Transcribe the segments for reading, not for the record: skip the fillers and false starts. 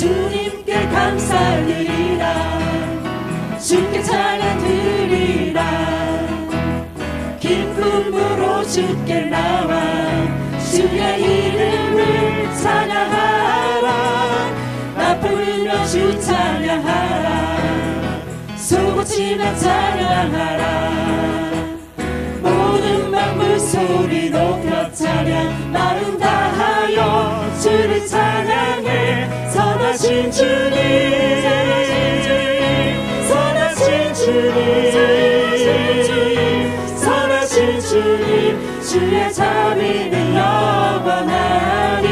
주님께 감사드리라. 주께 찬양 드리라. 기쁨으로 주께 나와 주의 이름을 찬양하라. 나 부르며 주 찬양하라. 소고치며 찬양하라. 모든 만물 소리 높여 찬양. 마음 다하여 주를 찬양해. 선하신 주님, 선하신 주님, 선하신 주님, 주의 자비는 영원하리.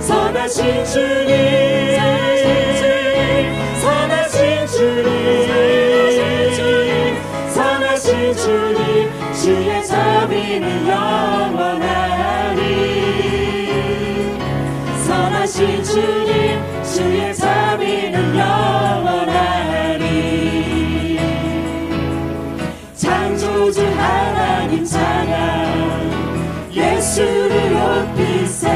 선하신 주님, 선하신 주님, 선하신 주님, 주의 자비는 영원하리. 선하신 주님, 주의 자비는 영원하리. 창조주 하나님 찬양. 예수를 높이세.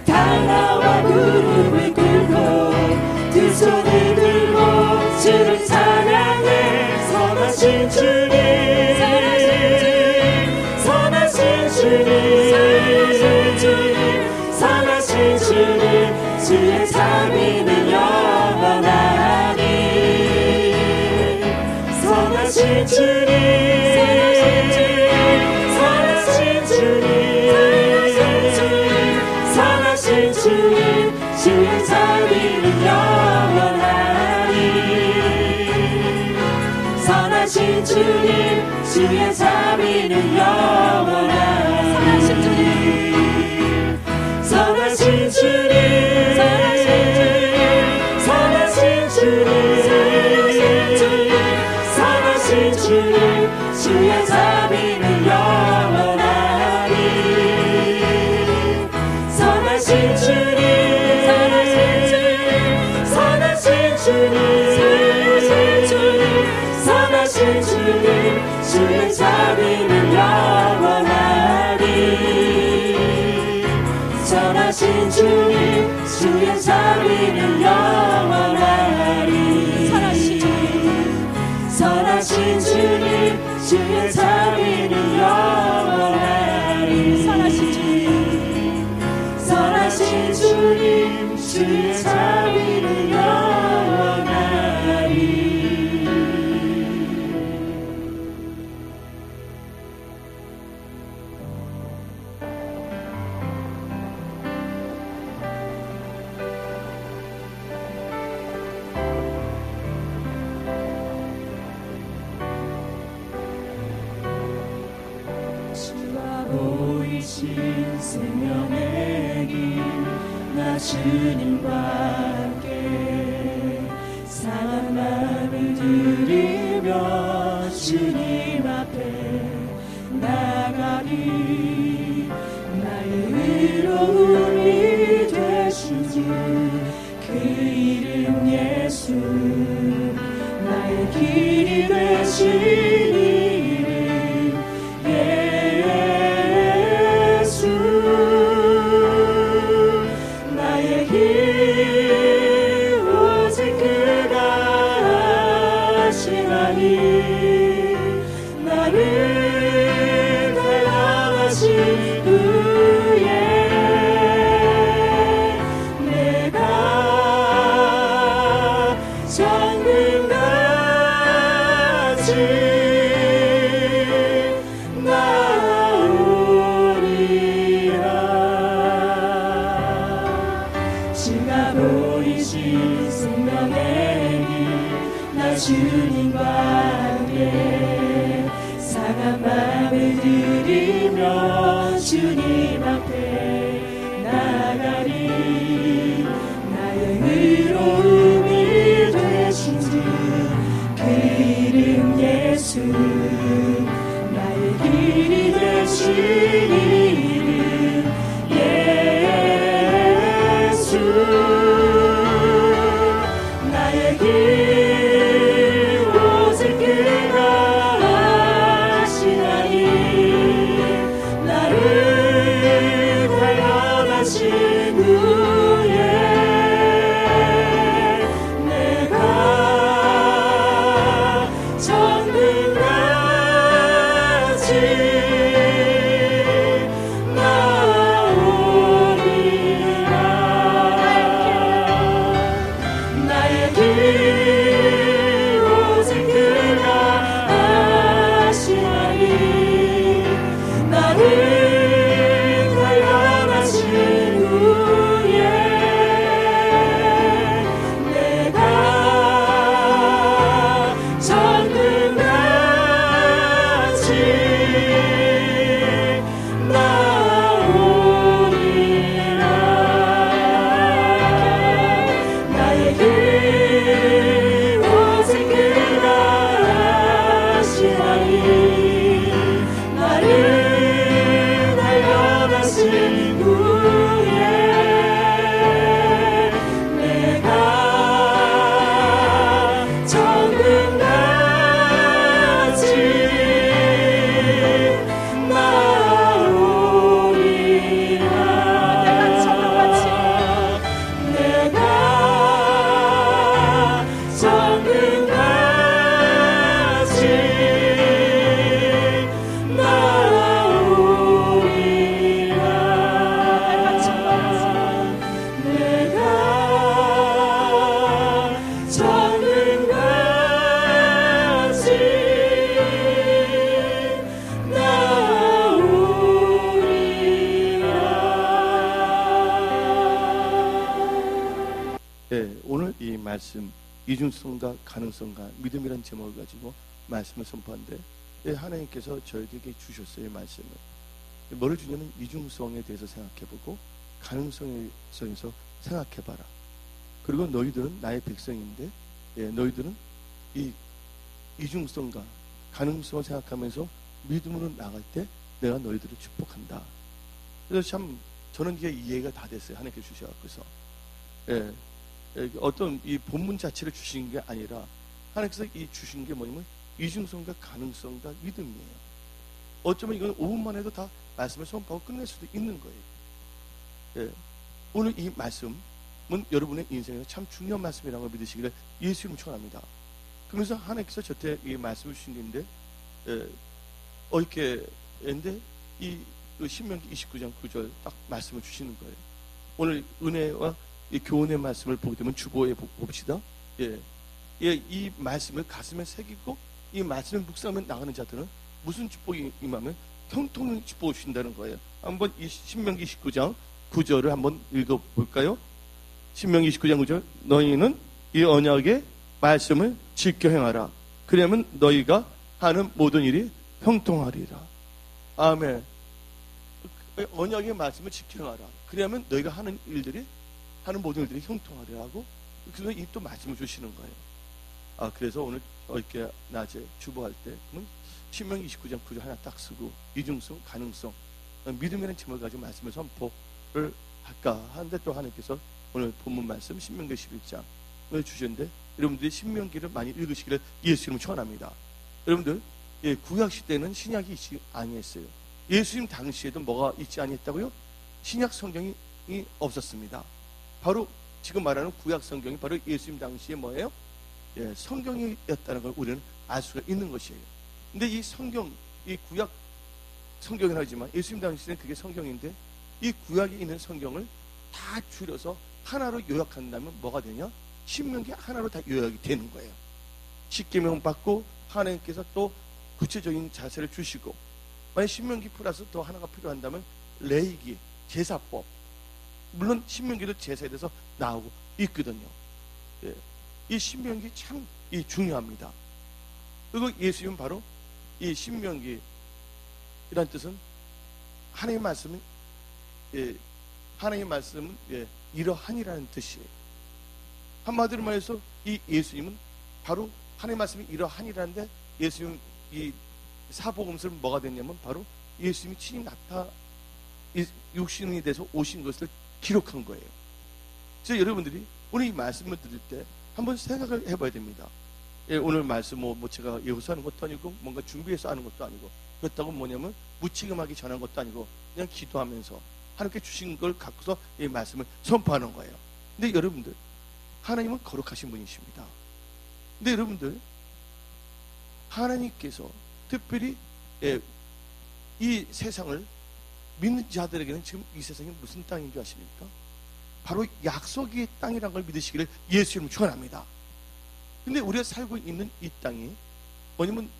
다 나와 무릎을 꿇고 두 손을 들고 주를 찬양해. 선하신 주님, 선하신 주님, 선하신 주님, 주의 자비는 영원하리. 선하신 주님, 선하신 주님, 선하신 주님, 주의 자비는 영원하리. 선하신 주님, 주의 자비는 영원하리. 선하신 주님, 선하신 주님, 선하신 주님, 선하신 주님, 주의 자비는 영원하리. 선하신 주님, 선하신 주님, 선하신 주님, 주의 자비는 영원하리. 선하신 주님, 주의 자비는 영원하리. 선하신 주님, 주의 자비는 영원하리. 선하신 주님, 선하신 주님, 주의 자비는 영원하리. 보이신 생명의 길, 나 주님과 함께 상한 마음을 드리며 주님 앞에 나가리. 나의 의로움이 되신 주, 그 이름 예수. 나의 길이 되신 이름 예수. 나의 길 오직 그가 하시나니. 나를 데려가신 후에 내가 정금같이 나오리라. 주가 보이신 생명의 길, 나 주님과 함께 상한 마음을 드리며 주님 앞에 나가리. 나의 의로움이 되신 주, 그 이름 예수. 나의 길이 되신 이름 예수. 나의 길 오직 그가 하시나니. 나를 데려가신 이중성과 가능성과 믿음이라는 제목을 가지고 말씀을 선포하는데, 하나님께서 저에게 주셨어요. 이 말씀을 뭐를 주냐면 이중성에 대해서 생각해보고 가능성에 대해서 생각해봐라. 그리고 너희들은 나의 백성인데, 너희들은 이 이중성과 가능성을 생각하면서 믿음으로 나갈 때 내가 너희들을 축복한다. 그래서 참 저는 이게 이해가 다 됐어요. 하나님께 주셔서. 어떤 이 본문 자체를 주신 게 아니라 하나님께서 이 주신 게 뭐냐면 이중성과 가능성과 믿음이에요. 어쩌면 이건 5분만 해도 다 말씀을 선포하고 끝낼 수도 있는 거예요. 오늘 이 말씀은 여러분의 인생에서 참 중요한 말씀이라는 걸 믿으시기를 예수 이름으로 축원합니다. 그러면서 하나님께서 저한테 이 말씀을 주신 게 있는데, 어저께인데 이 신명기 29장 9절 딱 말씀을 주시는 거예요. 오늘 은혜와 이 교훈의 말씀을 보게 되면 주보에 봅시다. 이 말씀을 가슴에 새기고 이 말씀을 묵상하며 나가는 자들은 무슨 축복이 임하면 형통한 축복을 주신다는 거예요. 한번 이 신명기 29장 9절을 한번 읽어볼까요? 신명기 29장 9절. 너희는 이 언약의 말씀을 지켜 행하라. 그러면 너희가 하는 모든 일이 형통하리라. 아멘. 언약의 말씀을 지켜 행하라. 그러면 너희가 하는 모든 일들이 형통하리라고, 그래서 이 또 말씀을 주시는 거예요. 그래서 오늘 이렇게 낮에 주보할 때 그러면 신명기 29장 9절 하나 딱 쓰고 이중성, 가능성, 믿음이라는 제목을 가지고 말씀을 선포를 할까 하는데, 또 하나님께서 오늘 본문 말씀 신명기 11장을 주셨는데, 여러분들이 신명기를 많이 읽으시기를 예수 이름으로 축원합니다. 여러분들, 구약 시대는 신약이 있지 아니했어요. 예수님 당시에도 뭐가 있지 아니했다고요? 신약 성경이 없었습니다. 바로 지금 말하는 구약 성경이 바로 예수님 당시에 뭐예요? 성경이었다는 걸 우리는 알 수가 있는 것이에요. 근데 이 성경, 이 구약 성경이라 하지만 예수님 당시에는 그게 성경인데, 이 구약에 있는 성경을 다 줄여서 하나로 요약한다면 뭐가 되냐? 신명기 하나로 다 요약이 되는 거예요. 십계명 받고 하나님께서 또 구체적인 자세를 주시고, 만약 신명기 플러스 더 하나가 필요한다면 레위기, 제사법, 물론 신명기도 제사에 대해서 나오고 있거든요. 이 신명기 참 중요합니다. 그리고 예수님은 바로 이 신명기라는 뜻은 하나님의 말씀은 이러하니라는 뜻이에요. 한마디로 말해서 이 예수님은 바로 하나님의 말씀이 이러하니라는데, 예수님 이 사복음서는 뭐가 됐냐면 바로 예수님이 친히 육신이 돼서 오신 것을 기록한 거예요. 그래서 여러분들이 오늘 이 말씀을 들을 때 한번 생각을 해봐야 됩니다. 오늘 말씀 제가 예우서하는 것도 아니고 뭔가 준비해서 하는 것도 아니고, 그렇다고 뭐냐면 무책임하게 전한 것도 아니고 그냥 기도하면서 하나님께 주신 걸 갖고서 이 말씀을 선포하는 거예요. 근데 여러분들, 하나님은 거룩하신 분이십니다. 근데 여러분들, 하나님께서 특별히 이 세상을 믿는 자들에게는 지금 이 세상이 무슨 땅인 줄 아십니까? 바로 약속의 땅이라는 걸 믿으시기를 예수 이름으로 축원합니다. 근데 우리가 살고 있는 이 땅이 뭐냐면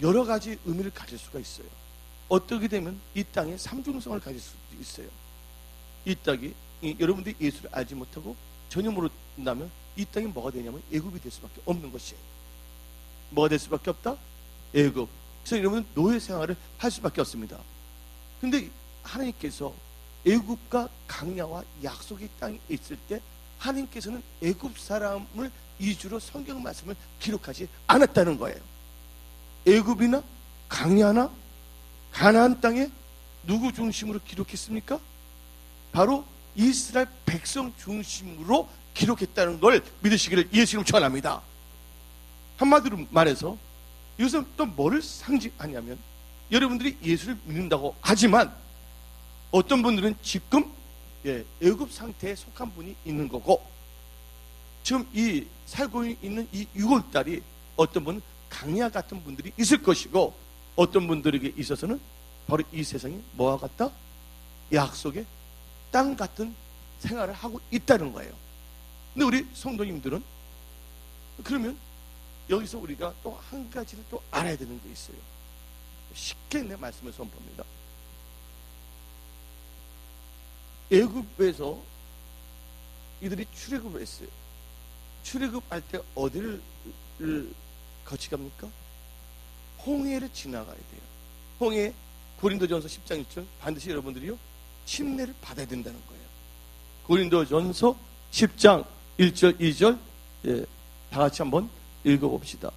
여러 가지 의미를 가질 수가 있어요. 어떻게 되면 이 땅에 삼중성을 가질 수도 있어요. 이 땅이 여러분들이 예수를 알지 못하고 전혀 모른다면 이 땅이 뭐가 되냐면 애굽이 될 수밖에 없는 것이에요. 뭐가 될 수밖에 없다? 애굽. 그래서 여러분은 노예 생활을 할 수밖에 없습니다. 근데 하나님께서 애굽과 강야와 약속의 땅에 있을 때 하나님께서는 애굽 사람을 이주로 성경 말씀을 기록하지 않았다는 거예요. 애굽이나 강야나 가나안 땅에 누구 중심으로 기록했습니까? 바로 이스라엘 백성 중심으로 기록했다는 걸 믿으시기를 예수 이름으로 축원합니다. 한마디로 말해서 이것은 또 뭐를 상징하냐면, 여러분들이 예수를 믿는다고 하지만 어떤 분들은 지금 애굽 상태에 속한 분이 있는 거고, 지금 이 살고 있는 이 6월달이 어떤 분은 강야 같은 분들이 있을 것이고, 어떤 분들에게 있어서는 바로 이 세상이 뭐와 같다? 약속의 땅 같은 생활을 하고 있다는 거예요. 근데 우리 성도님들은 그러면 여기서 우리가 또 한 가지를 또 알아야 되는 게 있어요. 쉽게 내 말씀을 선포합니다. 애굽에서 이들이 출애굽을 했어요. 출애굽할 때 어디를 거치갑니까? 홍해를 지나가야 돼요. 홍해, 고린도전서 10장 1절 반드시 여러분들이요 침례를 받아야 된다는 거예요. 고린도전서 10장 1절 2절 예, 다 같이 한번 읽어봅시다.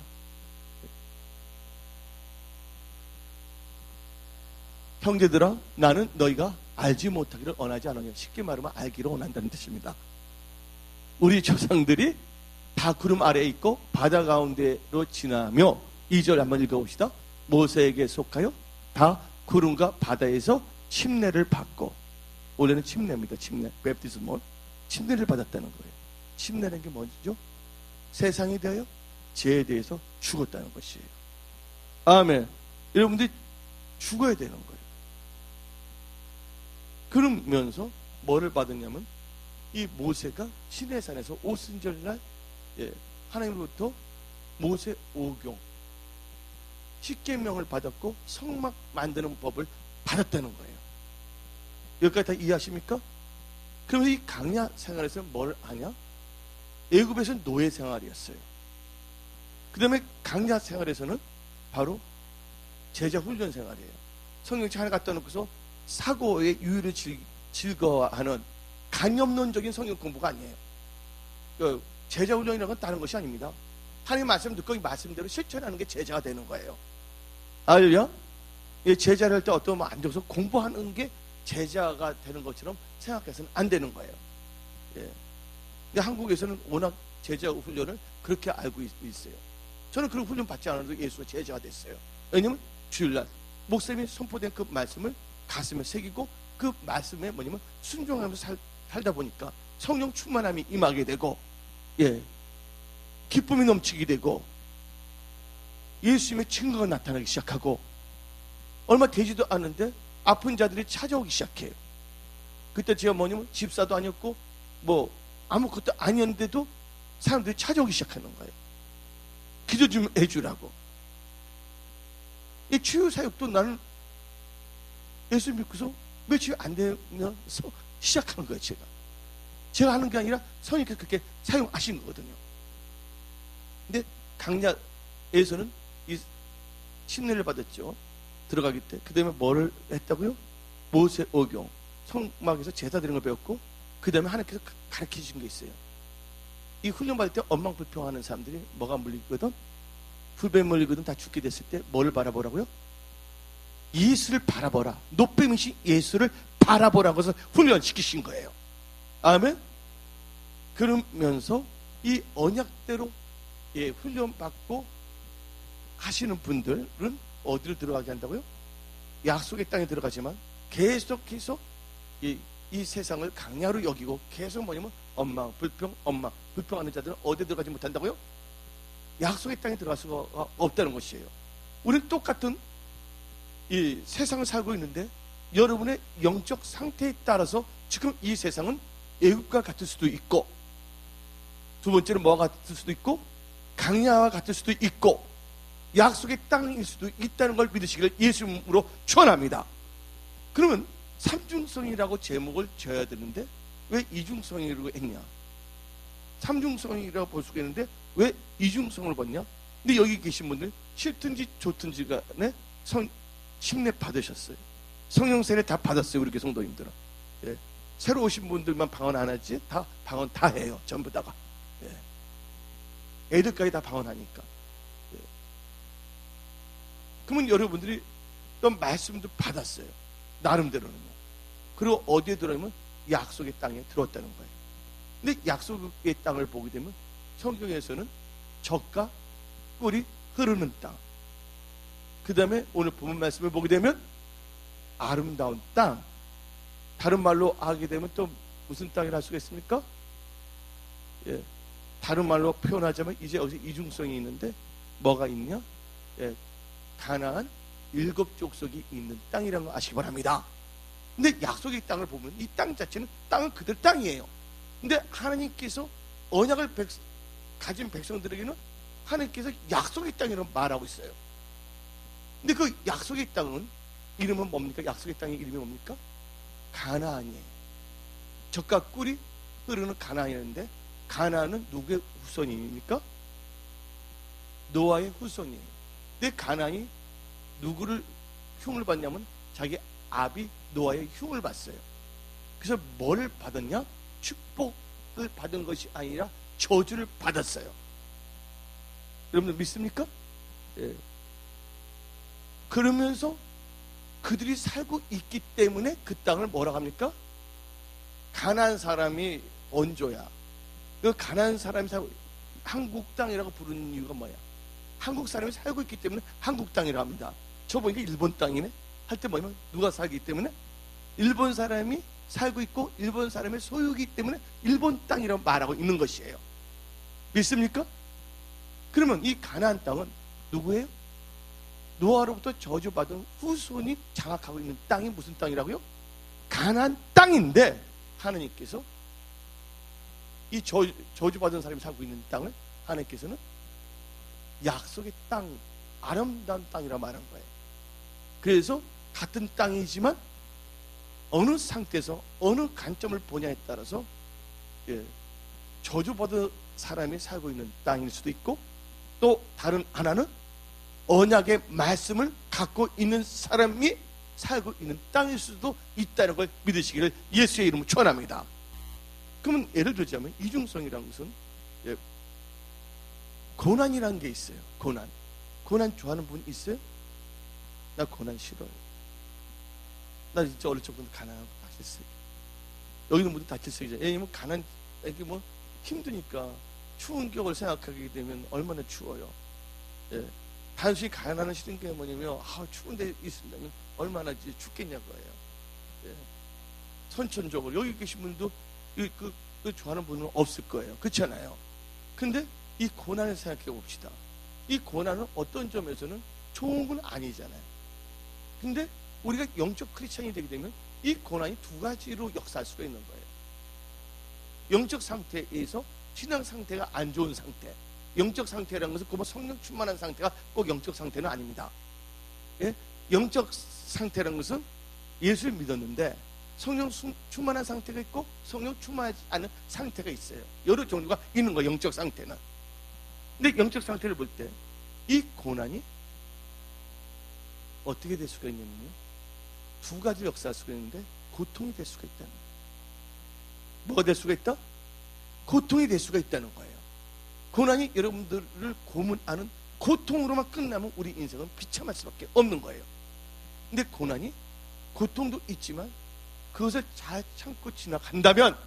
형제들아, 나는 너희가 알지 못하기를 원하지 않으냐. 쉽게 말하면 알기를 원한다는 뜻입니다. 우리 조상들이 다 구름 아래에 있고 바다 가운데로 지나며 2절 한번 읽어봅시다. 모세에게 속하여 다 구름과 바다에서 침례를 받고, 원래는 침례입니다. 침례, 베프티스몬, 침례를 받았다는 거예요. 침례라는 게 뭐죠? 세상에 대하여 죄에 대해서 죽었다는 것이에요. 아멘. 여러분들이 죽어야 되는 거예요. 그러면서 뭐를 받았냐면 이 모세가 시내산에서 오순절날 하나님으로부터 모세 오경 십계명을 받았고 성막 만드는 법을 받았다는 거예요. 여기까지 다 이해하십니까? 그러면 이 강야 생활에서 뭘 하냐? 애굽에서는 노예 생활이었어요. 그 다음에 강야 생활에서는 바로 제자 훈련 생활이에요. 성경책 하나 갖다 놓고서 사고의 유의를 즐거워하는 강념론적인 성경 공부가 아니에요. 제자 훈련이라는 건 다른 것이 아닙니다. 하나님 말씀 듣고 이 말씀대로 실천하는 게 제자가 되는 거예요. 알려? 제자를 할 때 어떤 뭐 앉아서 공부하는 게 제자가 되는 것처럼 생각해서는 안 되는 거예요. 예. 근데 한국에서는 워낙 제자 훈련을 그렇게 알고 있어요. 저는 그런 훈련 받지 않아도 예수가 제자가 됐어요. 왜냐면 주일날 목사님이 선포된 그 말씀을 가슴에 새기고 그 말씀에 뭐냐면 순종하면서 살다 보니까 성령 충만함이 임하게 되고, 예, 기쁨이 넘치게 되고 예수님의 증거가 나타나기 시작하고, 얼마 되지도 않는데 아픈 자들이 찾아오기 시작해요. 그때 제가 뭐냐면 집사도 아니었고 뭐 아무것도 아니었는데도 사람들이 찾아오기 시작하는 거예요. 기도 좀 해주라고. 이 치유 사역도 나는 예수 믿고서 며칠 안 되면서 시작하는 거예요. 제가 하는 게 아니라 성령께서 그렇게 사용하신 거거든요. 근데 강야에서는 이 침례를 받았죠. 들어가기 때. 그 다음에 뭐를 했다고요? 모세 오경, 성막에서 제사 드리는 걸 배웠고, 그 다음에 하나님께서 가르쳐 주신 게 있어요. 이 훈련 받을 때 엉망불평하는 사람들이 뭐가 물리거든? 불뱀 물리거든 다 죽게 됐을 때 뭐를 바라보라고요? 예수를 바라보라. 노뱀이신 예수를 바라보라는 것을 훈련시키신 거예요. 아멘? 그러면서 이 언약대로 훈련받고 하시는 분들은 어디로 들어가게 한다고요? 약속의 땅에 들어가지만 계속해서 이 세상을 강야로 여기고 계속 뭐냐면 불평하는 자들은 어디에 들어가지 못한다고요? 약속의 땅에 들어갈 수가 없다는 것이에요. 우리는 똑같은 이 세상을 살고 있는데 여러분의 영적 상태에 따라서 지금 이 세상은 애국과 같을 수도 있고, 두 번째는 뭐가 같을 수도 있고 강야와 같을 수도 있고 약속의 땅일 수도 있다는 걸 믿으시기를 예수님으로 축원합니다. 그러면 삼중성이라고 제목을 지어야 되는데 왜 이중성이라고 했냐? 삼중성이라고 볼 수가 있는데 왜 이중성을 봤냐? 근데 여기 계신 분들 싫든지 좋든지 간에 침례 받으셨어요. 성령 세례 다 받았어요. 우리 교회 성도님들은. 예. 새로 오신 분들만 방언 안 하지 다 방언 다 해요. 전부 다가. 예. 애들까지 다 방언하니까. 예. 그러면 여러분들이 또 말씀도 받았어요. 나름대로는요. 그리고 어디에 들어오면 약속의 땅에 들어왔다는 거예요. 근데 약속의 땅을 보게 되면 성경에서는 젖과 꿀이 흐르는 땅, 그 다음에 오늘 본문 말씀을 보게 되면 아름다운 땅, 다른 말로 하게 되면 또 무슨 땅이라 할 수가 있습니까? 예, 다른 말로 표현하자면 이제 여기서 이중성이 있는데 뭐가 있냐? 예, 가나안 7족속이 있는 땅이라는 거 아시기 바랍니다. 근데 약속의 땅을 보면 이 땅 자체는 땅은 그들 땅이에요. 근데 하나님께서 언약을 가진 백성들에게는 하나님께서 약속의 땅이라고 말하고 있어요. 근데 그 약속의 땅은 이름은 뭡니까? 약속의 땅의 이름이 뭡니까? 가나안이에요. 젖과 꿀이 흐르는 가나안이었는데 가나안은 누구의 후손입니까? 노아의 후손이에요. 근데 가나안이 누구를 흉을 받냐면 자기 아비 노아의 흉을 받았어요. 그래서 뭘 받았냐? 축복을 받은 것이 아니라 저주를 받았어요. 여러분들 믿습니까? 예. 그러면서 그들이 살고 있기 때문에 그 땅을 뭐라고 합니까? 가나안 사람이 원조야. 그 가나안 사람이 살고, 한국 땅이라고 부르는 이유가 뭐야? 한국 사람이 살고 있기 때문에 한국 땅이라고 합니다. 저 보니까 일본 땅이네? 할 때 뭐냐면 누가 살기 때문에? 일본 사람이 살고 있고 일본 사람의 소유이기 때문에 일본 땅이라고 말하고 있는 것이에요. 믿습니까? 그러면 이 가나안 땅은 누구예요? 노아로부터 저주받은 후손이 장악하고 있는 땅이 무슨 땅이라고요? 가나안 땅인데 하나님께서 이 저주받은 사람이 살고 있는 땅을 하나님께서는 약속의 땅, 아름다운 땅이라 말한 거예요. 그래서 같은 땅이지만 어느 상태에서 어느 관점을 보냐에 따라서 저주받은 사람이 살고 있는 땅일 수도 있고 또 다른 하나는 언약의 말씀을 갖고 있는 사람이 살고 있는 땅일 수도 있다는 걸 믿으시기를 예수의 이름으로 축원합니다. 그러면 예를 들자면 이중성이라는 것은 고난이라는 게 있어요. 고난 좋아하는 분 있어요? 나 고난 싫어요. 나 진짜 어릴 적부터 가난하고 다쳤어요. 여기 있는 분들 다쳤어요. 왜냐면 가난, 이게 뭐 힘드니까 추운 겨울 생각하게 되면 얼마나 추워요. 예. 단순히 가난하는 싫은 게 뭐냐면 추운데 있으면 얼마나 춥겠냐고요. 예. 선천적으로 여기 계신 분도 그 좋아하는 분은 없을 거예요. 그렇잖아요. 근데 이 고난을 생각해 봅시다. 이 고난은 어떤 점에서는 좋은 건 아니잖아요. 근데 우리가 영적 크리스천이 되게 되면 이 고난이 두 가지로 역사할 수가 있는 거예요. 영적 상태에서 신앙 상태가 안 좋은 상태. 영적 상태라는 것은 꼭 성령 충만한 상태가 꼭 영적 상태는 아닙니다. 예? 영적 상태라는 것은 예수를 믿었는데 성령 충만한 상태가 있고 성령 충만하지 않은 상태가 있어요. 여러 종류가 있는 거예요. 영적 상태는. 근데 영적 상태를 볼 때 이 고난이 어떻게 될 수가 있냐면요, 두 가지 역사할 수가 있는데 고통이 될 수가 있다는 거예요. 뭐가 될 수가 있다? 고통이 될 수가 있다는 거예요. 고난이 여러분들을 고문하는 고통으로만 끝나면 우리 인생은 비참할 수밖에 없는 거예요. 근데 고난이 고통도 있지만 그것을 잘 참고 지나간다면,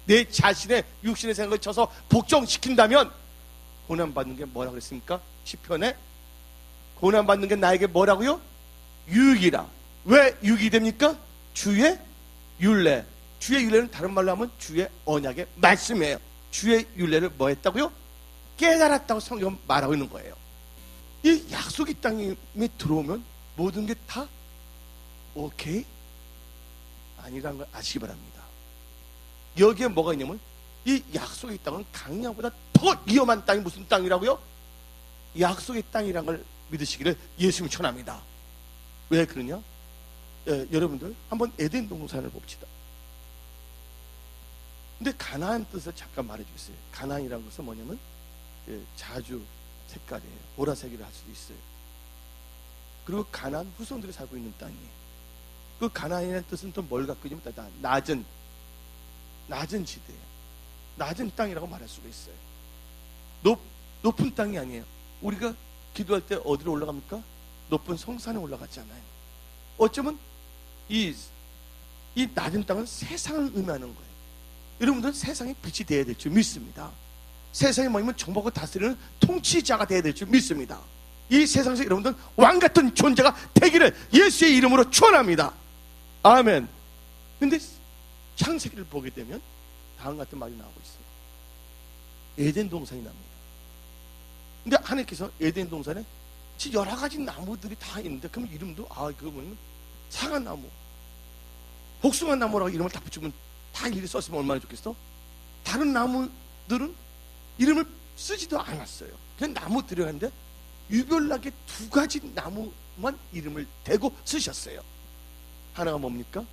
내 자신의 육신의 생각을 쳐서 복종시킨다면 고난받는 게 뭐라고 그랬습니까? 시편에 고난받는 게 나에게 뭐라고요? 유익이라. 왜 유익이 됩니까? 주의 율례. 주의 율례는 다른 말로 하면 주의 언약의 말씀이에요. 주의 율례를 뭐 했다고요? 깨달았다고 성경은 말하고 있는 거예요. 이 약속의 땅에 들어오면 모든 게 다 오케이? 아니라는 걸 아시기 바랍니다. 여기에 뭐가 있냐면 이 약속의 땅은 강야보다 더 위험한 땅이 무슨 땅이라고요? 약속의 땅이라는 걸 믿으시기를 예수님 축원합니다. 왜 그러냐? 여러분들 한번 에덴 동산을 봅시다. 근데 가나안 뜻을 잠깐 말해주겠어요. 가나안이라는 것은 뭐냐면 자주 색깔이에요. 보라색이라 할 수도 있어요. 그리고 가나안 후손들이 살고 있는 땅이에요. 그 가나안이라는 뜻은 또 뭘 갖고 있냐면 낮은 지대예요. 낮은 땅이라고 말할 수가 있어요. 높은 땅이 아니에요. 우리가 기도할 때 어디로 올라갑니까? 높은 성산에 올라갔잖아요. 어쩌면 이 낮은 땅은 세상을 의미하는 거예요. 여러분들은 세상에 빛이 되어야 될 줄 믿습니다. 세상에 뭐냐면 정복을 다스리는 통치자가 되어야 될 줄 믿습니다. 이 세상에서 여러분들은 왕같은 존재가 되기를 예수의 이름으로 축원합니다. 아멘. 근데 창세기를 보게 되면 다음 같은 말이 나오고 있어요. 에덴 동산이 납니다. 근데 하나님께서 에덴 동산에 여러 가지 나무들이 다 있는데, 그럼 이름도 그거 뭐냐면 사과나무, 복숭아나무라고 이름을 다 붙이면 다 일일이 썼으면 얼마나 좋겠어? 다른 나무들은 이름을 쓰지도 않았어요. 그냥 나무 들어갔는데 유별나게 두 가지 나무만 이름을 대고 쓰셨어요. 하나가 뭡니까?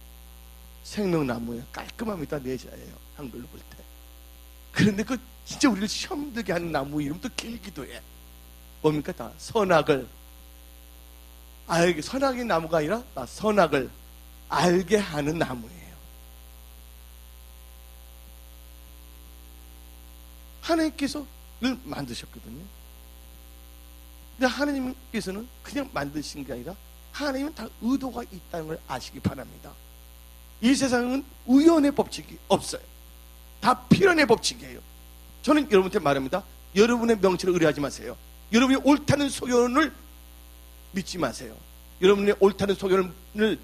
생명나무예요. 깔끔합니다. 내자예요. 한글로 볼 때. 그런데 그 진짜 우리를 시험 들게 하는 나무 이름도 길기도 해. 뭡니까? 다 선악을 알게, 선악의 나무가 아니라 선악을 알게 하는 나무예요. 하나님께서 늘 만드셨거든요. 근데 하나님께서는 그냥 만드신 게 아니라 하나님은 다 의도가 있다는 걸 아시기 바랍니다. 이 세상은 우연의 법칙이 없어요. 다 필연의 법칙이에요. 저는 여러분한테 말합니다. 여러분의 명체를 의뢰하지 마세요. 여러분이 옳다는 소견을 믿지 마세요. 여러분의 옳다는 소견을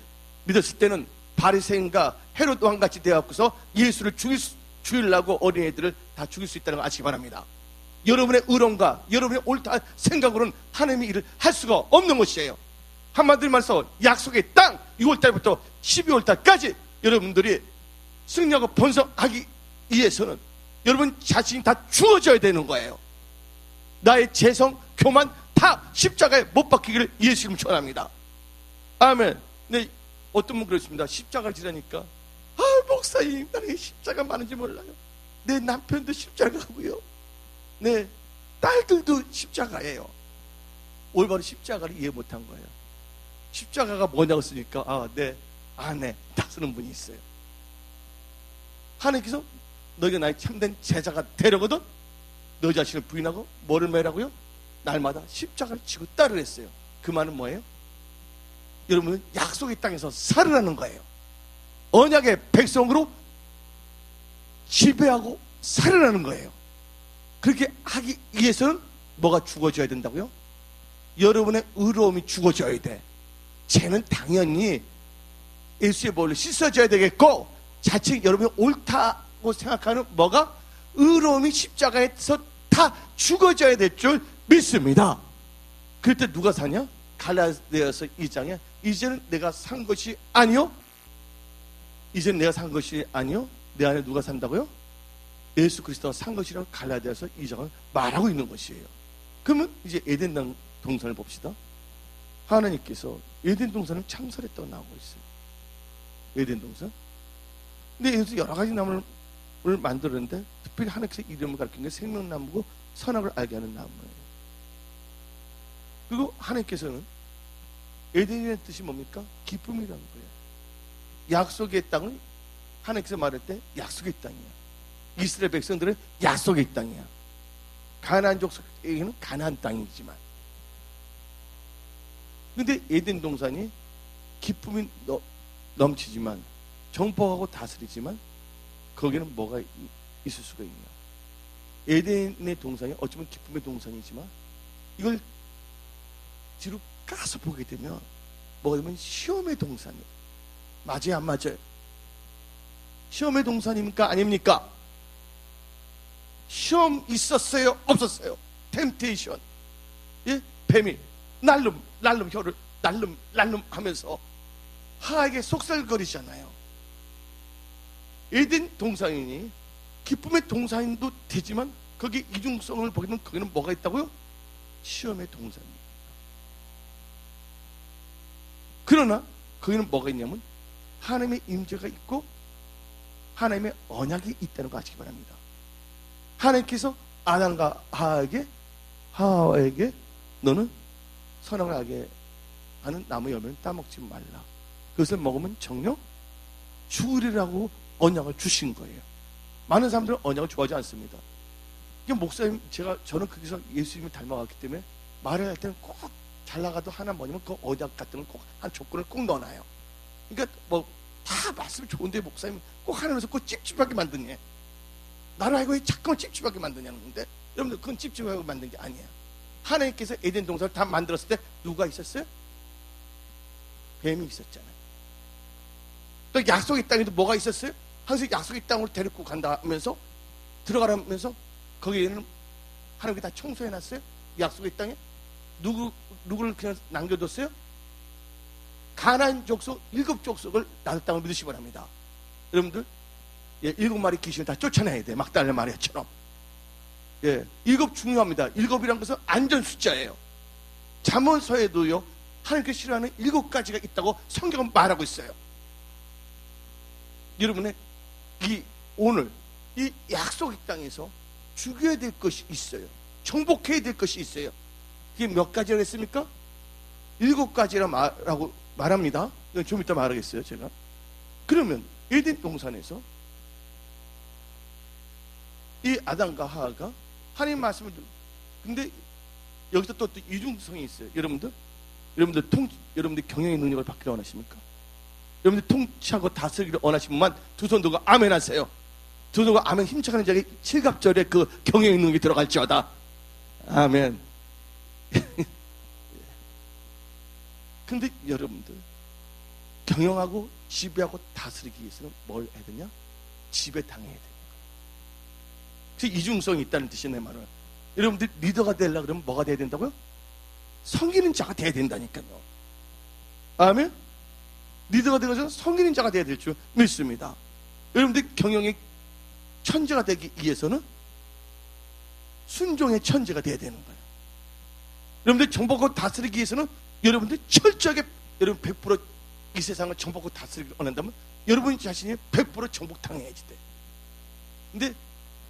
믿었을 때는 바리새인과 헤롯 왕같이 되어갖고서 예수를 죽이려고 어린애들을 다 죽일 수 있다는 걸 아시기 바랍니다. 여러분의 의론과 여러분의 옳다 생각으로는 하나님의 일을 할 수가 없는 것이에요. 한마디로 말해서 약속의 땅 6월달부터 12월달까지 여러분들이 승리하고 번성하기 위해서는 여러분 자신이 다 주어져야 되는 거예요. 나의 재성, 교만 다 십자가에 못 박히기를 예수님 축원합니다. 아멘. 네, 어떤 분 그렇습니다. 십자가를 지라니까 목사님 나는 십자가 많은지 몰라요. 내 남편도 십자가고요, 내 딸들도 십자가예요. 올바로 십자가를 이해 못한 거예요. 십자가가 뭐냐고 쓰니까 내 아내 다 쓰는 분이 있어요. 하나님께서 너희가 나의 참된 제자가 되려거든 너 자신을 부인하고 뭐를 매라고요? 날마다 십자가를 지고 따르라 했어요. 그 말은 뭐예요? 여러분은 약속의 땅에서 살으라는 거예요. 언약의 백성으로 지배하고 살으라는 거예요. 그렇게 하기 위해서는 뭐가 죽어져야 된다고요? 여러분의 의로움이 죽어져야 돼. 죄는 당연히 예수의 보혈로 씻어져야 되겠고, 자칫 여러분이 옳다고 생각하는 뭐가 의로움이 십자가에서 다 죽어져야 될 줄 믿습니다. 그럴 때 누가 사냐? 갈라디아서 2장에 이제는 내가 산 것이 아니요, 이제는 내가 산 것이 아니요, 내 안에 누가 산다고요? 예수 그리스도가 산 것이라고 갈라디아서 2장을 말하고 있는 것이에요. 그러면 이제 에덴 동산을 봅시다. 하나님께서 에덴 동산을 창설했다고 나오고 있어요. 에덴 동산. 근데 여기서 여러 가지 나무를 만들었는데 특별히 하나님께서 이름을 가르친 게 생명나무고 선악을 알게 하는 나무예요. 그리고 하나님께서는 에덴이라는 뜻이 뭡니까? 기쁨이라는 거예요. 약속의 땅을 하나님께서 말할 때 약속의 땅이야. 이스라엘 백성들은 약속의 땅이야. 가나안 족속에게는 가나안 땅이지만, 근데 에덴 동산이 기쁨이 넘치지만, 정복하고 다스리지만 거기는 뭐가 있을 수가 있냐? 에덴의 동산이 어쩌면 기쁨의 동산이지만 이걸 뒤로 까서 보게 되면 뭐가 되면 시험의 동산이에요. 맞아요, 안 맞아요? 시험의 동산입니까? 아닙니까? 시험 있었어요? 없었어요? 템테이션. 예? 뱀이 날름 혀를 날름 하면서 하에게 속살거리잖아요. 에덴 동산이니 기쁨의 동산도 되지만 거기 이중성을 보게 되면 거기는 뭐가 있다고요? 시험의 동산입니다. 그러나 거기는 뭐가 있냐면 하나님의 임재가 있고 하나님의 언약이 있다는 거 아시기 바랍니다. 하나님께서 아담과 하와에게 너는 선악을 알게 하는 나무 열매는 따먹지 말라. 그것을 먹으면 정녕 죽으리라고 언약을 주신 거예요. 많은 사람들은 언약을 좋아하지 않습니다. 이게 목사님, 저는 거기서 예수님을 닮아갔기 때문에 말을 할 때는 꼭 잘 나가도 하나 뭐냐면 그 언약 같은 걸 꼭 한 조건을 꼭 넣어놔요. 그러니까 뭐 다 말씀 좋은데 목사님 꼭 하나면서 꼭 찝찝하게 만드냐? 나를 알고 왜 자꾸만 찝찝하게 만드냐는 건데, 여러분들 그건 찝찝하게 만든 게 아니에요. 하나님께서 에덴 동산을 다 만들었을 때 누가 있었어요? 뱀이 있었잖아요. 또 약속의 땅에도 뭐가 있었어요? 항상 약속의 땅으로 데리고 간다 하면서 들어가라면서 거기에는 하나님께 다 청소해놨어요. 약속의 땅에 누구를 그냥 남겨뒀어요? 가나안 족속 7족속을 나눌 땅을 믿으시기 바랍니다. 여러분들 7마리 귀신을 다 쫓아내야 돼. 막달라 마리아처럼. 7 중요합니다. 7이란 것은 안전 숫자예요. 잠언서에도요 하나님께 싫어하는 7가지가 있다고 성경은 말하고 있어요. 여러분의 오늘 이 약속의 땅에서 죽여야 될 것이 있어요. 정복해야 될 것이 있어요. 그게 몇 가지라고 했습니까? 7가지라고 말합니다. 이건 좀 이따 말하겠어요, 제가. 그러면 에덴 동산에서 이 아담과 하와가 하나님 말씀을 근데 여기서 또 이중성이 있어요. 여러분들 경영의 능력을 받기를 원하십니까? 여러분들 통치하고 다스리기를 원하시는 분만 두 손 들고 아멘 하세요. 두 손 들고 아멘 힘차가는 자에게 7갑절에 그 경영의 능력이 들어갈지어다. 아멘. 근데 여러분들 경영하고 지배하고 다스리기 위해서는 뭘 해야 되냐? 지배당해야 돼요. 그래서 이중성이 있다는 뜻이네, 말은. 여러분들 리더가 되려고 그러면 뭐가 돼야 된다고요? 섬기는 자가 돼야 된다니까요. 아멘? 리더가 되어서 섬기는 자가 돼야 될 줄 믿습니다. 여러분들 경영의 천재가 되기 위해서는 순종의 천재가 돼야 되는 거예요. 여러분들 정복하고 다스리기 위해서는 여러분들 철저하게 여러분 100%이 세상을 정복하고 다스리기를 원한다면 여러분 자신이 100% 정복당해야지 돼. 근데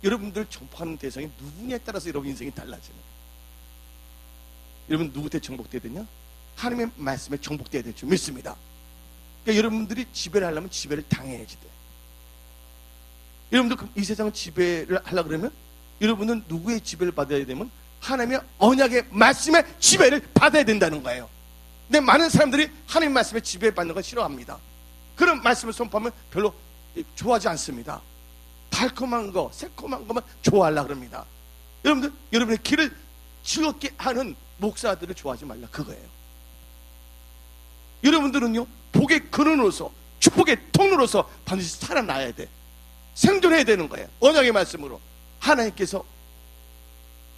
여러분들 정복하는 대상이 누구냐에 따라서 여러분 인생이 달라지는 거예요. 여러분 누구한테 정복돼야 되냐? 하나님의 말씀에 정복돼야 될 줄 믿습니다. 그러니까 여러분들이 지배를 하려면 지배를 당해야지 돼. 여러분들 이 세상을 지배를 하려고 그러면 여러분은 누구의 지배를 받아야 되면 하나님의 언약의 말씀에 지배를 받아야 된다는 거예요. 근데 많은 사람들이 하나님 말씀에 지배받는 걸 싫어합니다. 그런 말씀을 선포하면 별로 좋아하지 않습니다. 달콤한 거, 새콤한 것만 좋아하려고 그럽니다. 여러분들, 여러분의 길을 즐겁게 하는 목사들을 좋아하지 말라, 그거예요. 여러분들은요, 복의 근원으로서, 축복의 통로로서 반드시 살아나야 돼. 생존해야 되는 거예요. 언약의 말씀으로. 하나님께서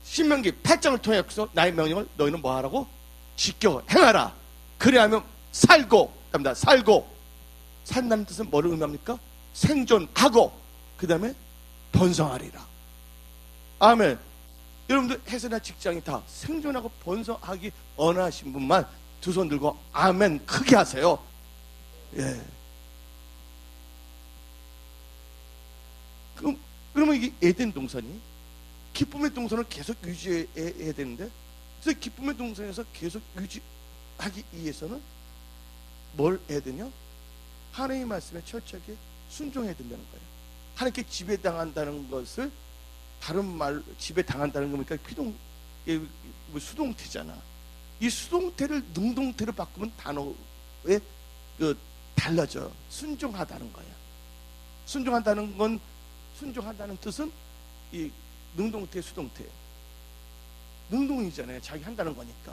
신명기 8장을 통해서 나의 명령을 너희는 뭐 하라고? 지켜 행하라. 그래야면 살고, 살고. 산다는 뜻은 뭐를 의미합니까? 생존하고, 그 다음에 번성하리라. 아멘. 여러분들 회사나 직장이 다 생존하고 번성하기 원하신 분만 두 손 들고 아멘 크게 하세요. 예. 그러면 이게 에덴 동산이 기쁨의 동산을 계속 유지해야 되는데, 그래서 기쁨의 동산에서 계속 유지하기 위해서는 뭘 해야 되냐? 하나님의 말씀에 철저하게 순종해야 된다는 거예요. 하나님께 지배당한다는 것을 다른 말로 지배당한다는 겁니까? 수동태잖아. 이 수동태를 능동태로 바꾸면 단어에 달라져. 순종하다는 거야. 순종한다는 뜻은 이 능동태, 수동태. 능동이잖아요. 자기 한다는 거니까.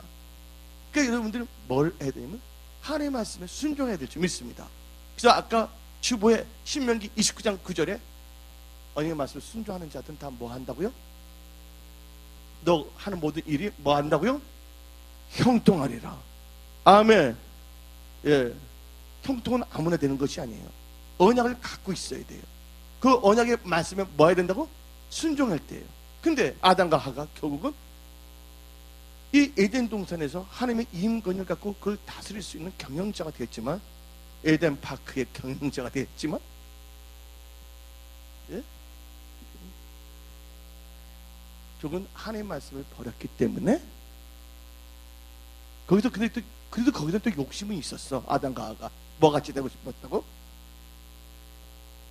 그러니까 여러분들은 뭘 해야 되냐면 하나님의 말씀에 순종해야 될 줄 믿습니다. 그래서 아까 주보에 신명기 29장 9절에 언약의 말씀을 순종하는 자들은 다 뭐 한다고요? 너 하는 모든 일이 뭐 한다고요? 형통하리라. 아멘. 예. 형통은 아무나 되는 것이 아니에요. 언약을 갖고 있어야 돼요. 그 언약의 말씀에 뭐 해야 된다고? 순종할 때예요. 근데 아담과 하가 결국은 이 에덴 동산에서 하나님의 임권을 갖고 그걸 다스릴 수 있는 경영자가 되었지만, 에덴 파크의 경영자가 되었지만, 예? 결국은 하나님의 말씀을 버렸기 때문에 그래도 거기서 또 욕심이 있었어. 아담과 하가 뭐 같이 되고 싶었다고?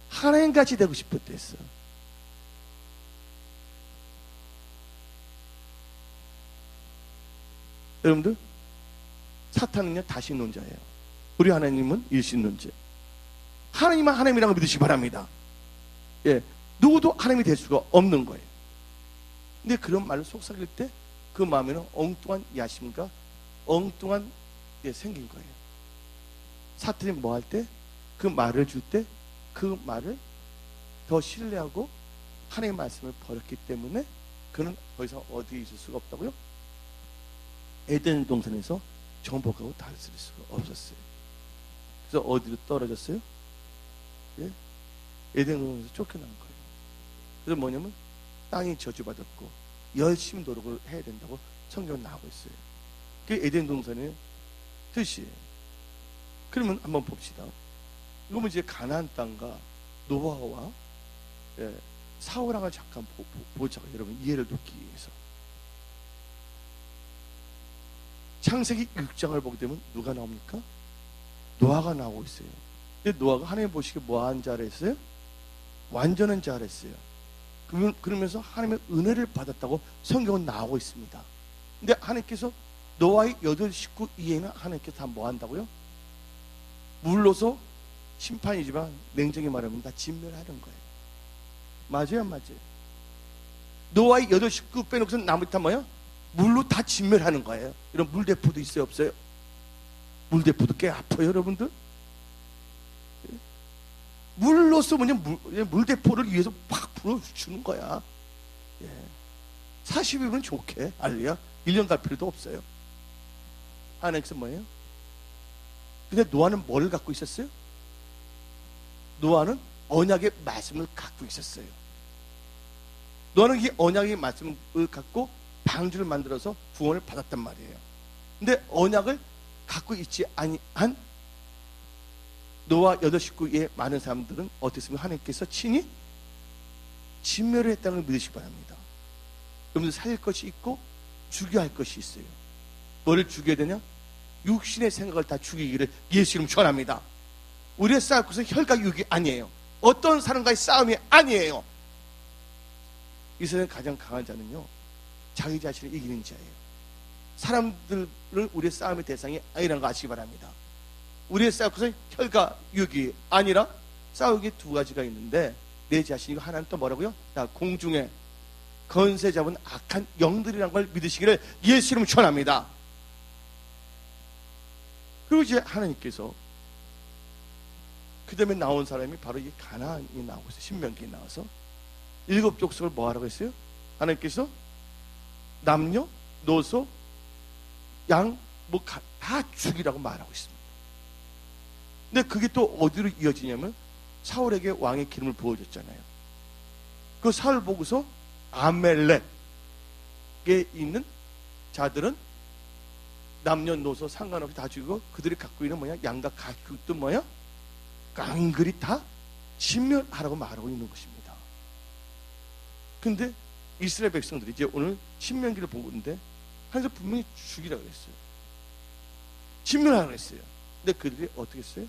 하나님 같이 되고 싶었댔어. 여러분들, 사탄은요 다신론자예요. 우리 하나님은 일신론자. 하나님은 하나님이라고 믿으시기 바랍니다. 예, 누구도 하나님이 될 수가 없는 거예요. 근데 그런 말을 속삭일 때 그 마음에는 엉뚱한 야심과 엉뚱한 게 생긴 거예요. 사탄이 뭐 할 때? 그 말을 줄 때 그 말을 더 신뢰하고 하나님의 말씀을 버렸기 때문에 그는 더 이상 어디에 있을 수가 없다고요? 에덴 동산에서 정복하고 다스릴 수가 없었어요. 그래서 어디로 떨어졌어요? 예? 에덴 동산에서 쫓겨난 거예요. 그래서 뭐냐면 땅이 저주받았고 열심히 노력을 해야 된다고 성경은 나오고 있어요. 그게 에덴 동산의 뜻이에요. 그러면 한번 봅시다. 이거는 이제 가나안 땅과 노아와 사울왕을 잠깐 보자고, 여러분 이해를 돕기 위해서. 창세기 6장을 보게 되면 누가 나옵니까? 노아가 나오고 있어요. 근데 노아가 하나님 보시기에 뭐한 자라 했어요? 완전한 자라 했어요. 그러면서 하나님의 은혜를 받았다고 성경은 나오고 있습니다. 근데 하나님께서 노아의 8 식구 이해는 하나님께서 다 뭐 한다고요? 물로서 심판이지만 냉정히 말하면 다 진멸하는 거예요. 맞아요, 맞아요. 노아의 8 식구 빼놓고서 나머지 다 뭐예요? 물로 다 진멸하는 거예요. 이런 물대포도 있어요, 없어요? 물대포도 꽤 아파요, 여러분들. 물로서 뭐냐, 물대포를 위해서 팍 불어주는 거야. 40일은 좋게, 알리야. 1년 갈 필요도 없어요. 하나님께서 뭐예요? 근데 노아는 뭘 갖고 있었어요? 노아는 언약의 말씀을 갖고 있었어요. 노아는 이 언약의 말씀을 갖고 방주를 만들어서 구원을 받았단 말이에요. 근데 언약을 갖고 있지 아니한 노아 8 식구의 많은 사람들은 어땠습니까? 하나님께서 친히 진멸을 했다는 걸 믿으시기 바랍니다. 여러분들 살릴 것이 있고 죽여야 할 것이 있어요. 뭐를 죽여야 되냐? 육신의 생각을 다 죽이기를 예수 이름 축원합니다. 우리의 싸울 것은 혈과 육이 아니에요. 어떤 사람과의 싸움이 아니에요. 이 세상에 가장 강한 자는요, 자기 자신을 이기는 자예요. 사람들을 우리의 싸움의 대상이 아니라는 거 아시기 바랍니다. 우리의 싸울 것은 혈과 육이 아니라 싸우기 2가지가 있는데, 내 자신이고 하나는 또 뭐라고요? 자, 공중에 건세 잡은 악한 영들이라는 걸 믿으시기를 예수 이름 축원합니다. 그리고 이제 하나님께서 그 다음에 나온 사람이 바로 이 가나안이 나오고 있어요. 신명기에 나와서 7 족속을 뭐 하라고 했어요? 하나님께서 남녀, 노소, 양, 뭐 다 죽이라고 말하고 있습니다. 근데 그게 또 어디로 이어지냐면 사울에게 왕의 기름을 부어줬잖아요. 그 사울 보고서 아멜렉에 있는 자들은 남녀노소 상관없이 다 죽이고 그들이 갖고 있는 뭐냐, 양과 가축도 뭐야, 깡그리 다 진멸하라고 말하고 있는 것입니다. 근데 이스라엘 백성들이 이제 오늘 신명기를 보고 있는데 하나님께서 분명히 죽이라고 했어요. 진멸하라고 했어요. 근데 그들이 어떻게 했어요?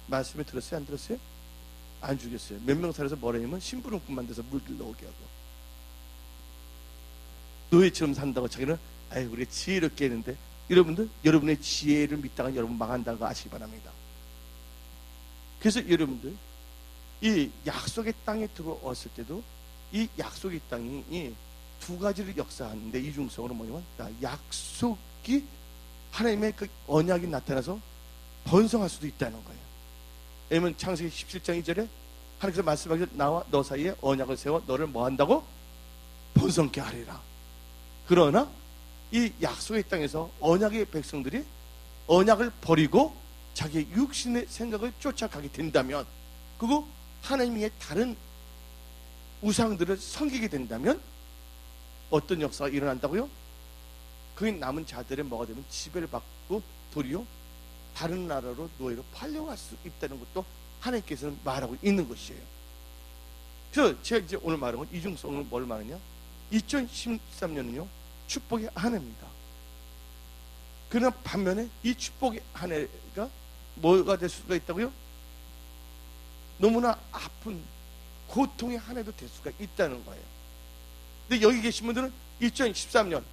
말씀을 들었어요? 안 들었어요? 안 죽였어요. 몇 명 살아서 뭐라 하냐면 심부름꾼 만들어서 물길 넣게 하고 노예처럼 산다고 자기는 아유 우리 지혜롭게 했는데, 여러분들 여러분의 지혜를 믿다가 여러분 망한다는 거 아시기 바랍니다. 그래서 여러분들 이 약속의 땅에 들어왔을 때도 이 약속의 땅이 이 2가지를 역사하는데, 이중성으로 뭐냐면 약속이 하나님의 그 언약이 나타나서 번성할 수도 있다는 거예요. 왜냐면 창세기 17장 2절에 하나님께서 말씀하시죠. 나와 너 사이에 언약을 세워 너를 뭐 한다고? 번성케 하리라. 그러나 이 약속의 땅에서 언약의 백성들이 언약을 버리고 자기의 육신의 생각을 쫓아가게 된다면, 그리고 하나님의 다른 우상들을 섬기게 된다면 어떤 역사가 일어난다고요? 그 남은 자들의 뭐가 되면 지배를 받고 도리어 다른 나라로 노예로 팔려갈 수 있다는 것도 하나님께서는 말하고 있는 것이에요. 그래서 제가 이제 오늘 말한 건 이중성은 뭘 말하냐? 2013년은요 축복의 한 해입니다. 그러나 반면에 이 축복의 한 해가 뭐가 될 수가 있다고요? 너무나 아픈 고통의 한 해도 될 수가 있다는 거예요. 근데 여기 계신 분들은 2013년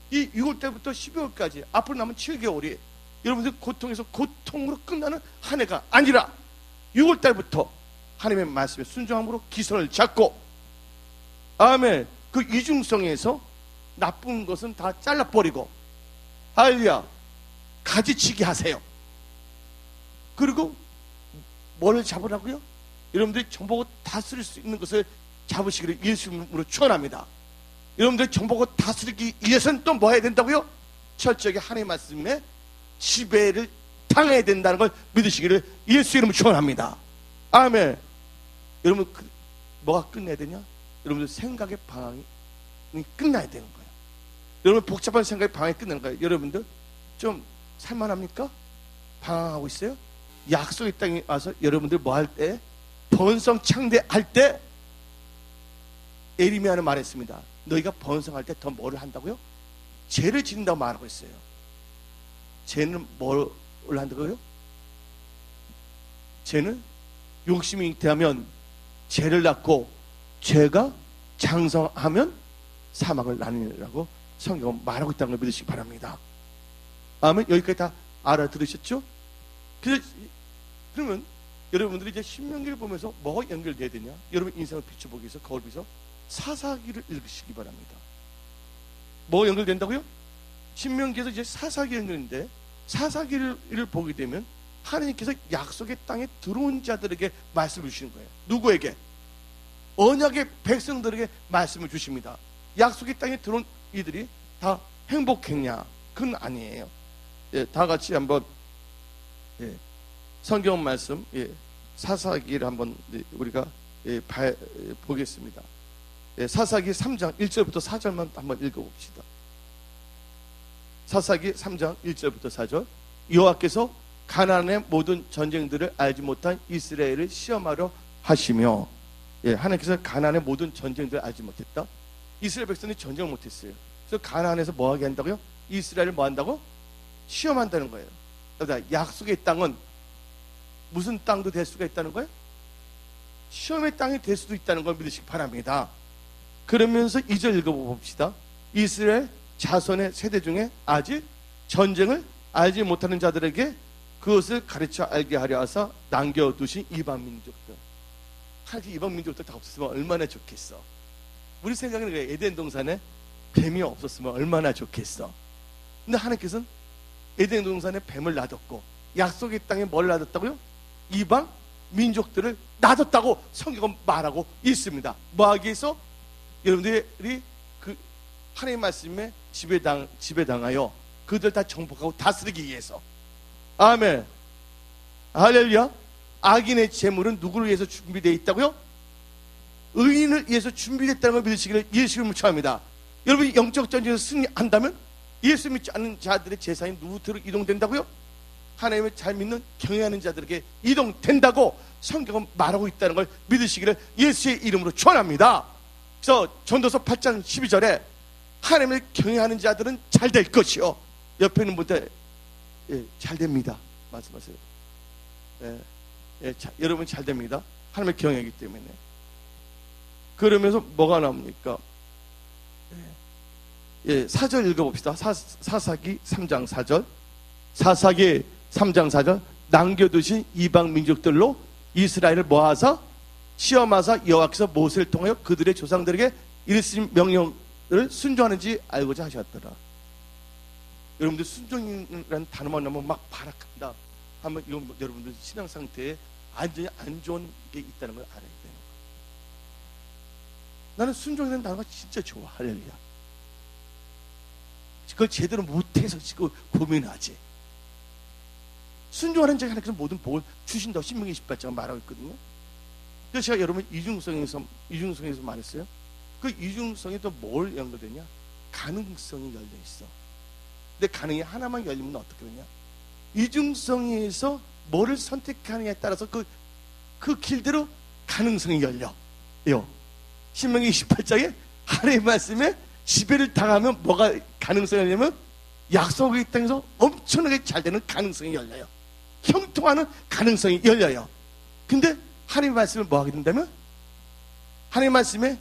이 6월달부터 12월까지 앞으로 남은 7개월이 여러분들 고통에서 고통으로 끝나는 한 해가 아니라 6월달부터 하나님의 말씀에 순종함으로 기선을 잡고, 아멘, 그 이중성에서 나쁜 것은 다 잘라버리고, 할렐루야, 가지치기 하세요. 그리고 뭘 잡으라고요? 여러분들이 정보고 다스릴 수 있는 것을 잡으시기를 예수님으로 축원합니다. 여러분들이 정보고 다스리기 위해서는 또 뭐 해야 된다고요? 철저하게 하나님의 말씀에 지배를 당해야 된다는 걸 믿으시기를 예수 이름으로 축원합니다. 아멘. 여러분 뭐가 끝내야 되냐? 여러분들 생각의 방황이 끝나야 되는 거예요. 여러분 복잡한 생각의 방황이 끝나는 거예요. 여러분들 좀 살만합니까? 방황하고 있어요? 약속의 땅에 와서 여러분들 뭐 할 때? 번성 창대할 때 에리미야는 말했습니다. 너희가 번성할 때 더 뭐를 한다고요? 죄를 지른다고 말하고 있어요. 죄는 뭘 한다고요? 죄는 욕심이 잉태하면 죄를 낳고 죄가 장성하면 사망을 낳으라고 성경은 말하고 있다는 걸 믿으시기 바랍니다. 아멘. 여기까지 다 알아들으셨죠? 그러면 여러분들이 이제 신명기를 보면서 뭐가 연결돼야 되냐? 여러분 인생을 비춰보기 위해서 거울 비서 사사기를 읽으시기 바랍니다. 뭐가 연결된다고요? 신명기에서 이제 사사기 연결인데 사사기를 보게 되면 하나님께서 약속의 땅에 들어온 자들에게 말씀을 주시는 거예요. 누구에게? 언약의 백성들에게 말씀을 주십니다. 약속의 땅에 들어온 이들이 다 행복했냐? 그건 아니에요. 예, 다 같이 한번 성경 말씀 사사기를 한번 우리가 보겠습니다. 사사기 3장 1절부터 4절만 한번 읽어봅시다. 사사기 3장 1절부터 4절. 여호와께서 가나안의 모든 전쟁들을 알지 못한 이스라엘을 시험하려 하시며, 하나님께서 가나안의 모든 전쟁들을 알지 못했다. 이스라엘 백성이 전쟁을 못했어요. 그래서 가나안에서 뭐 하게 한다고요? 이스라엘을 뭐 한다고? 시험한다는 거예요. 그러니까 약속의 땅은 무슨 땅도 될 수가 있다는 거예요? 시험의 땅이 될 수도 있다는 걸 믿으시기 바랍니다. 그러면서 2절 읽어봅시다. 이스라엘 자손의 세대 중에 아직 전쟁을 알지 못하는 자들에게 그것을 가르쳐 알게 하려 하사 남겨두신 이방 민족들. 하나님 이방 민족들 다 없었으면 얼마나 좋겠어. 우리 생각에는 에덴 동산에 뱀이 없었으면 얼마나 좋겠어. 근데 하나님께서는 에덴 동산에 뱀을 놔뒀고 약속의 땅에 뭘 놔뒀다고요? 이방 민족들을 놔뒀다고 성경은 말하고 있습니다. 뭐하기 위해서? 여러분들이 그 하나님의 말씀에 지배당하여 그들 다 정복하고 다스리기 위해서. 아멘. 할렐루야. 악인의 재물은 누구를 위해서 준비되어 있다고요? 의인을 위해서 준비됐다는 걸 믿으시기를 예수님을 축원합니다. 여러분이 영적 전쟁에서 승리한다면 예수 믿지 않는 자들의 재산이 누구로 이동된다고요? 하나님을 잘 믿는 경외하는 자들에게 이동된다고 성경은 말하고 있다는 걸 믿으시기를 예수의 이름으로 축원합니다. 그래서 전도서 8장 12절에 하나님을 경외하는 자들은 잘 될 것이요. 옆에 있는 분들 잘 됩니다. 말씀하세요. 여러분 잘 됩니다. 하나님을 경외하기 때문에. 그러면서 뭐가 나옵니까? 4절 읽어봅시다. 사사기 3장 4절. 사사기 3장 4절. 남겨두신 이방 민족들로 이스라엘을 모아서 시험하사 여호와께서 모세를 통하여 그들의 조상들에게 이르신 명령을 순종하는지 알고자 하셨더라. 여러분들 순종이라는 단어만 나오면 막 발악한다 하면 이건 여러분들 신앙 상태에 완전히 안 좋은 게 있다는 걸 알아야 되는 거예요. 나는 순종이라는 단어가 진짜 좋아. 할렐루야. 그걸 제대로 못해서 지금 고민하지. 순종하는 자가 하나님께서 모든 복을 주신다고 신명기 28장을 말하고 있거든요. 그래서 제가 여러분 이중성에서 말했어요. 그 이중성이 또 뭘 연결되냐? 가능성이 열려 있어. 근데 가능이 하나만 열리면 어떻게 되냐? 이중성에서 뭐를 선택하느냐에 따라서 그 길대로 가능성이 열려요. 신명기 28장에 하나님의 말씀에 지배를 당하면 뭐가 가능성이 열리냐면 약속의 땅에서 엄청나게 잘 되는 가능성이 열려요. 형통하는 가능성이 열려요. 근데 하나님의 말씀을 뭐 하게 된다면 하나님의 말씀에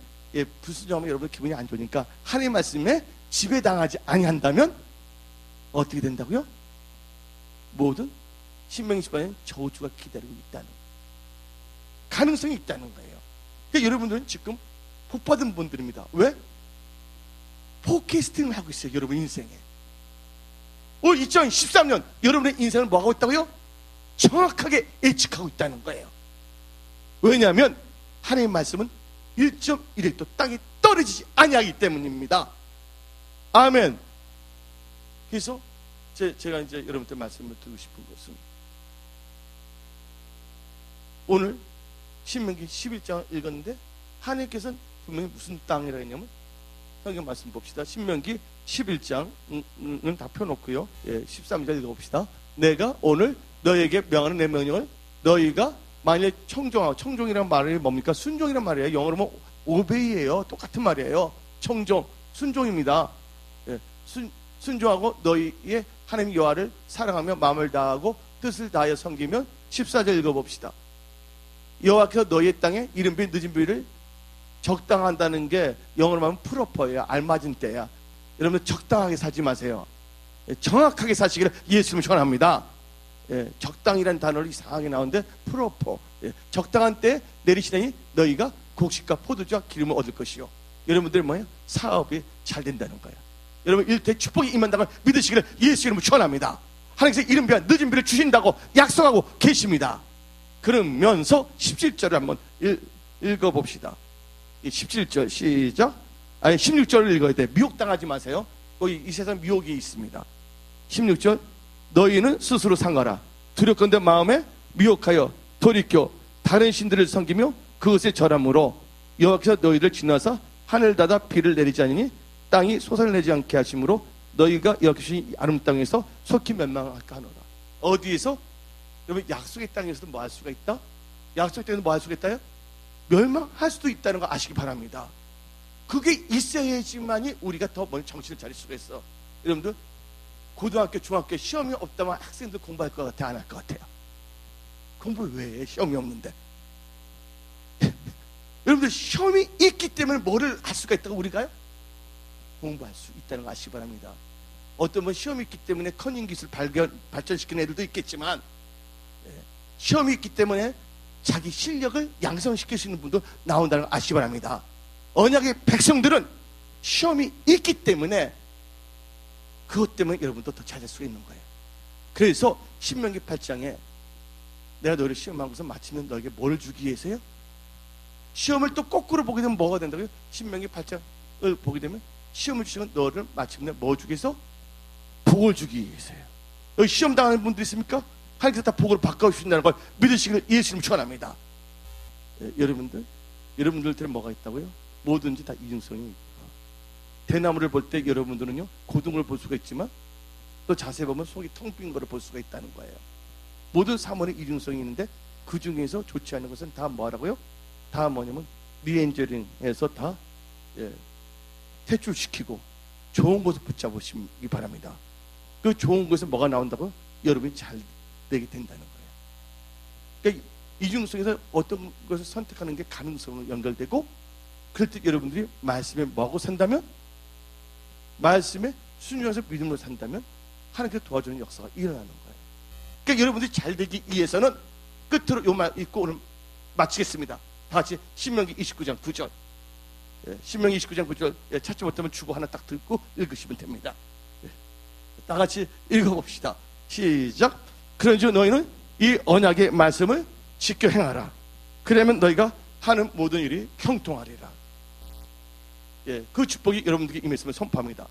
불순종하면 여러분 기분이 안 좋으니까 하나님의 말씀에 지배당하지 아니한다면 어떻게 된다고요? 모든 신명기 10장에 저주가 기다리고 있다는 가능성이 있다는 거예요. 그러니까 여러분들은 지금 복받은 분들입니다. 왜? 포캐스팅을 하고 있어요. 여러분 인생에. 올 2013년 여러분의 인생을 뭐 하고 있다고요? 정확하게 예측하고 있다는 거예요. 왜냐하면 하나님의 말씀은 1.1도 땅에 떨어지지 아니하기 때문입니다. 아멘. 그래서 제가 이제 여러분들 말씀을 드리고 싶은 것은 오늘 신명기 11장을 읽었는데 하나님께서는 분명히 무슨 땅이라 했냐면 성경 말씀 봅시다. 신명기 11장은 다 펴놓고요. 13절 읽어봅시다. 내가 오늘 너에게 명하는 내 명령을 너희가 만약에 청종이라는 말이 뭡니까? 순종이란 말이에요. 영어로 보면 오베이예요. 똑같은 말이에요. 청종, 순종입니다. 예, 순종하고 너희의 하나님 여호와를 사랑하며 마음을 다하고 뜻을 다하여 섬기면 14절 읽어봅시다. 여호와께서 너희의 땅에 이른비 늦은비를 적당한다는 게 영어로 하면 프로퍼예요. 알맞은 때야. 여러분 적당하게 살지 마세요. 예, 정확하게 사시기를 예수님을 전합니다. 예, 적당이라는 단어를 이상하게 나오는데 프로퍼, 예, 적당한 때에 내리시더니 너희가 곡식과 포도주와 기름을 얻을 것이요. 여러분들 뭐예요? 사업이 잘 된다는 거예요. 여러분 일대 축복이 임한다는 걸 믿으시기를 예수 이름으로 축원합니다. 하나님께서 이른비와 늦은비를 주신다고 약속하고 계십니다. 그러면서 17절을 한번 읽어봅시다. 17절 시작. 아니 16절을 읽어야 돼. 미혹당하지 마세요. 거기 이 세상 미혹이 있습니다. 16절 너희는 스스로 상하라. 두렵건대 마음에 미혹하여 돌이켜 다른 신들을 섬기며 그것에 절함으로 여호와께서 너희를 지나서 하늘 닫아 비를 내리지 않으니 땅이 소산을 내지 않게 하심으로 너희가 여호와께서 주신 아름 땅에서 속히 멸망할까 하노라. 어디에서? 여러분 약속의 땅에서도 뭐 할 수가 있다? 약속의 땅에서 뭐 할 수가 있다요? 멸망할 수도 있다는 거 아시기 바랍니다. 그게 있어야지만이 우리가 더 먼저 정신을 차릴 수가 있어. 여러분들 고등학교, 중학교 시험이 없다면 학생들 공부할 것 같아? 안 할 것 같아요? 공부 왜 해? 시험이 없는데. 여러분들 시험이 있기 때문에 뭐를 할 수가 있다고 우리가요? 공부할 수 있다는 거 아시기 바랍니다. 어떤 분 시험이 있기 때문에 커닝 기술 발전시키는 애들도 있겠지만 시험이 있기 때문에 자기 실력을 양성시킬 수 있는 분도 나온다는 거 아시기 바랍니다. 언약의 백성들은 시험이 있기 때문에 그것 때문에 여러분도 더 잘 될 수가 있는 거예요. 그래서 신명기 8장에 내가 너희를 시험하고서 마치면 너에게 뭘 주기 위해서요? 시험을 또 거꾸로 보게 되면 뭐가 된다고요? 신명기 8장을 보게 되면 시험을 주시면 너를 마침내 뭐 주기 위해서? 복을 주기 위해서요. 여기 시험 당하는 분들 있습니까? 하나님께서 다 복으로 바꿔주신다는 걸 믿으시기를 예수님 축원합니다. 여러분들한테는 뭐가 있다고요? 뭐든지 다 이중성이 있다. 대나무를 볼 때 여러분들은요 고등을 볼 수가 있지만 또 자세히 보면 속이 텅 빈 거를 볼 수가 있다는 거예요. 모든 사물에 이중성이 있는데 그 중에서 좋지 않은 것은 다 뭐라고요? 다 뭐냐면 리엔저링해서 다 퇴출시키고 좋은 것을 붙잡으시기 바랍니다. 그 좋은 것은 뭐가 나온다고요? 여러분이 잘 되게 된다는 거예요. 그러니까 이중성에서 어떤 것을 선택하는 게 가능성으로 연결되고 그럴 때 여러분들이 말씀에 뭐하고 산다면 말씀에 순종해서 믿음으로 산다면 하나님께서 도와주는 역사가 일어나는 거예요. 그러니까 여러분들이 잘 되기 위해서는 끝으로 요 말 읽고 오늘 마치겠습니다. 다 같이 신명기 29장 9절 신명기 29장 9절 찾지 못하면 주보 하나 딱 듣고 읽으시면 됩니다. 다 같이 읽어봅시다. 시작. 그런즉 너희는 이 언약의 말씀을 지켜 행하라. 그러면 너희가 하는 모든 일이 형통하리라. 그 축복이 여러분들에게 임했음을 선포합니다.